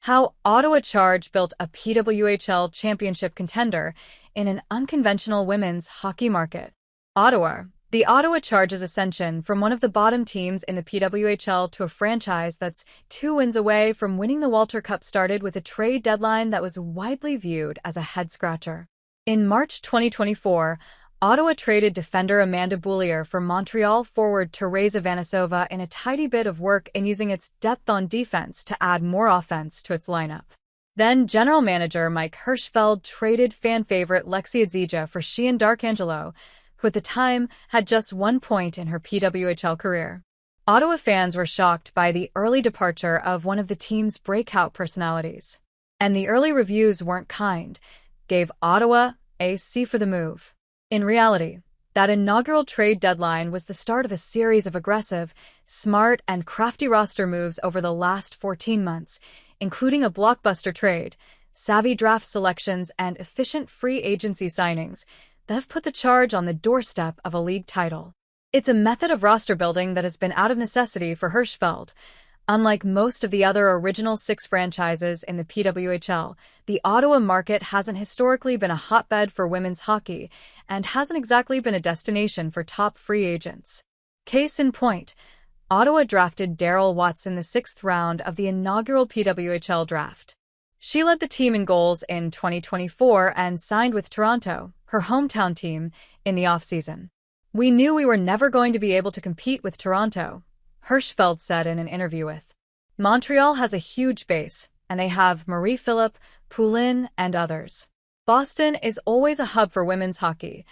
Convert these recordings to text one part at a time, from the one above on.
How Ottawa Charge built a PWHL championship contender in an unconventional women's hockey market. Ottawa. The Ottawa Charge's ascension from one of the bottom teams in the PWHL to a franchise that's 2 wins away from winning the Walter Cup started with a trade deadline that was widely viewed as a head-scratcher. In March 2024, Ottawa traded defender Amanda Boulier for Montreal forward Teresa Vanisova in a tidy bit of work in using its depth on defense to add more offense to its lineup. Then general manager Mike Hirschfeld traded fan favorite Lexi Adzija for Sheehan Darkangelo, who at the time had just 1 point in her PWHL career. Ottawa fans were shocked by the early departure of one of the team's breakout personalities. And the early reviews weren't kind, gave Ottawa a C for the move. In reality, that inaugural trade deadline was the start of a series of aggressive, smart, and crafty roster moves over the last 14 months, including a blockbuster trade, savvy draft selections, and efficient free agency signings that have put the Charge on the doorstep of a league title. It's a method of roster building that has been out of necessity for Hirschfeld. Unlike most of the other original 6 franchises in the PWHL, the Ottawa market hasn't historically been a hotbed for women's hockey and hasn't exactly been a destination for top free agents. Case in point, Ottawa drafted Daryl Watts in the 6th round of the inaugural PWHL draft. She led the team in goals in 2024 and signed with Toronto, her hometown team, in the offseason. "We knew we were never going to be able to compete with Toronto," Hirschfeld said in an interview with Montreal has a huge base, and they have Marie-Philip, Poulin, and others. Boston is always a hub for women's hockey.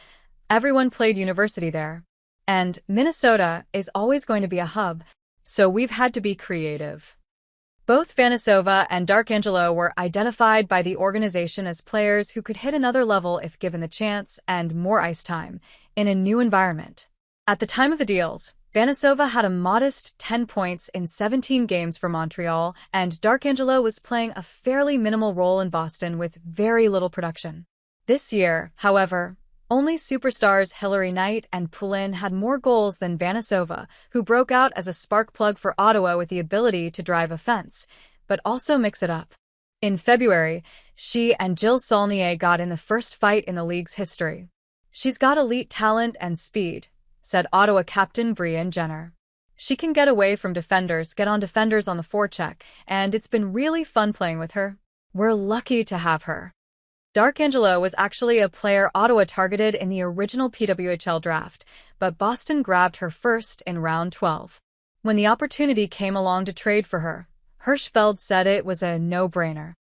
Everyone played university there. And Minnesota is always going to be a hub, so we've had to be creative. Both Vanisova and Darkangelo were identified by the organization as players who could hit another level if given the chance and more ice time in a new environment. At the time of the deals, Vanisova had a modest 10 points in 17 games for Montreal, and Darkangelo was playing a fairly minimal role in Boston with very little production. This year, however, only superstars Hilary Knight and Poulin had more goals than Vanisova, who broke out as a spark plug for Ottawa with the ability to drive offense, but also mix it up. In February, she and Jill Saulnier got in the first fight in the league's history. "She's got elite talent and speed," said Ottawa captain Brianne Jenner. "She can get away from defenders, get on defenders on the forecheck, and it's been really fun playing with her. We're lucky to have her." Darkangelo was actually a player Ottawa targeted in the original PWHL draft, but Boston grabbed her first in round 12. When the opportunity came along to trade for her, Hirschfeld said it was a no-brainer.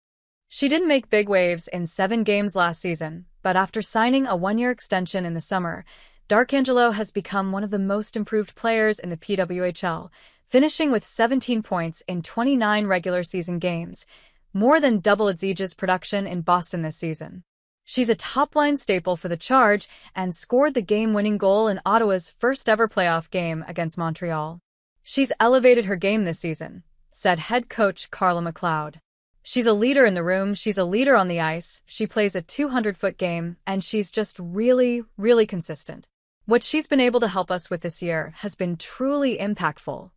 She didn't make big waves in 7 games last season, but after signing a 1-year extension in the summer, Darkangelo has become one of the most improved players in the PWHL, finishing with 17 points in 29 regular season games, more than double Adzija's production in Boston this season. She's a top-line staple for the Charge and scored the game-winning goal in Ottawa's first-ever playoff game against Montreal. "She's elevated her game this season," said head coach Carla McLeod. "She's a leader in the room, she's a leader on the ice, she plays a 200-foot game, and she's just really, really consistent. What she's been able to help us with this year has been truly impactful."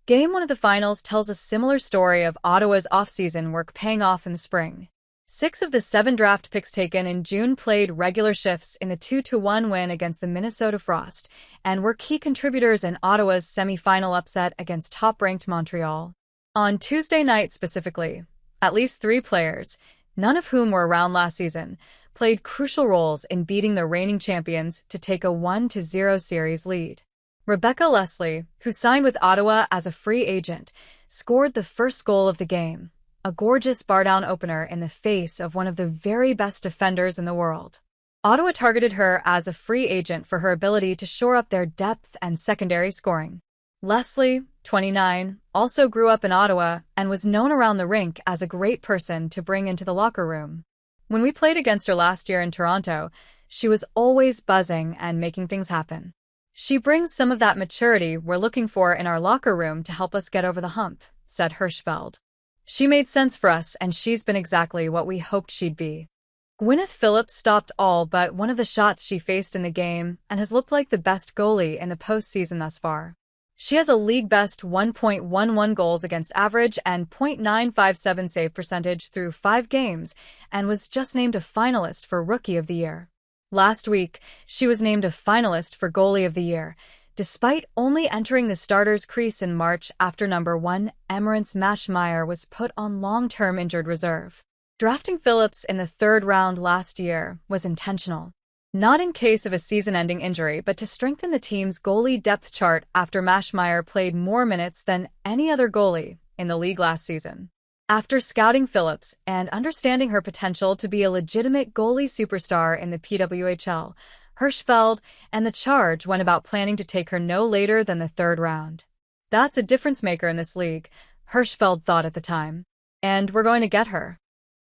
Game 1 of the finals tells a similar story of Ottawa's offseason work paying off in the spring. 6 of the 7 draft picks taken in June played regular shifts in the 2-1 win against the Minnesota Frost and were key contributors in Ottawa's semi-final upset against top-ranked Montreal. On Tuesday night specifically, at least 3 players, none of whom were around last season, played crucial roles in beating the reigning champions to take a 1-0 series lead. Rebecca Leslie, who signed with Ottawa as a free agent, scored the first goal of the game, a gorgeous bar-down opener in the face of one of the very best defenders in the world. Ottawa targeted her as a free agent for her ability to shore up their depth and secondary scoring. Leslie, 29, also grew up in Ottawa and was known around the rink as a great person to bring into the locker room. When we played against her last year in Toronto, she was always buzzing and making things happen. "She brings some of that maturity we're looking for in our locker room to help us get over the hump," said Hirschfeld. "She made sense for us, and she's been exactly what we hoped she'd be." Gwyneth Phillips stopped all but one of the shots she faced in the game and has looked like the best goalie in the postseason thus far. She has a league-best 1.11 goals against average and .957 save percentage through 5 games and was just named a finalist for Rookie of the Year. Last week, she was named a finalist for Goalie of the Year, despite only entering the starter's crease in March after number 1 Emirates Matchmeyer was put on long-term injured reserve. Drafting Phillips in the 3rd round last year was intentional. Not in case of a season-ending injury, but to strengthen the team's goalie depth chart after Matchmeyer played more minutes than any other goalie in the league last season. After scouting Phillips and understanding her potential to be a legitimate goalie superstar in the PWHL, Hirschfeld and the Charge went about planning to take her no later than the 3rd round. That's a difference-maker in this league, Hirschfeld thought at the time. And we're going to get her.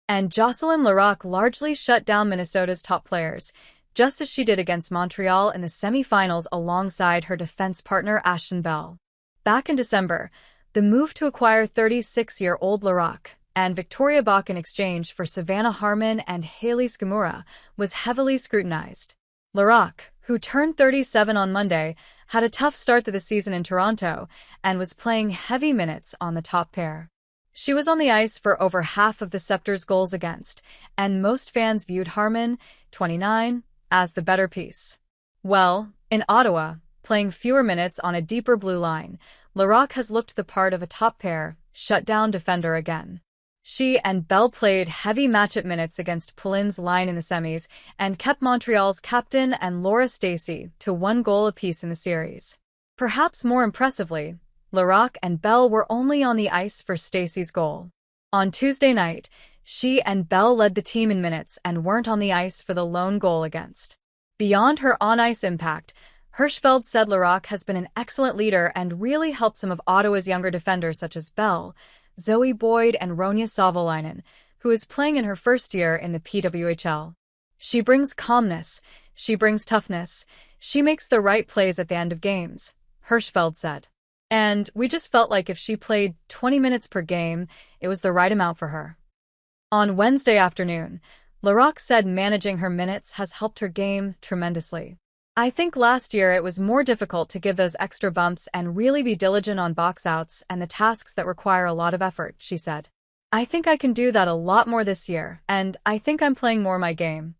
And Jocelyn Larocque largely shut down Minnesota's top players, just as she did against Montreal in the semifinals alongside her defense partner Ashton Bell. Back in December, the move to acquire 36-year-old Larocque and Victoria Bach in exchange for Savannah Harmon and Haley Skimura was heavily scrutinized. Larocque, who turned 37 on Monday, had a tough start to the season in Toronto and was playing heavy minutes on the top pair. She was on the ice for over half of the Scepter's goals against, and most fans viewed Harmon, 29, as the better piece. Well, in Ottawa, playing fewer minutes on a deeper blue line, Larocque has looked the part of a top-pair, shut-down defender again. She and Bell played heavy matchup minutes against Poland's line in the semis and kept Montreal's captain and Laura Stacey to 1 goal apiece in the series. Perhaps more impressively, Larocque and Bell were only on the ice for Stacey's goal. On Tuesday night, she and Bell led the team in minutes and weren't on the ice for the lone goal against. Beyond her on-ice impact, Hirschfeld said Larocque has been an excellent leader and really helped some of Ottawa's younger defenders such as Bell, Zoe Boyd, and Ronja Savolainen, who is playing in her first year in the PWHL. She brings calmness, she brings toughness, she makes the right plays at the end of games, Hirschfeld said. And we just felt like if she played 20 minutes per game, it was the right amount for her. On Wednesday afternoon, Larocque said managing her minutes has helped her game tremendously. I think last year it was more difficult to give those extra bumps and really be diligent on box-outs and the tasks that require a lot of effort, she said. I think I can do that a lot more this year, and I think I'm playing more my game.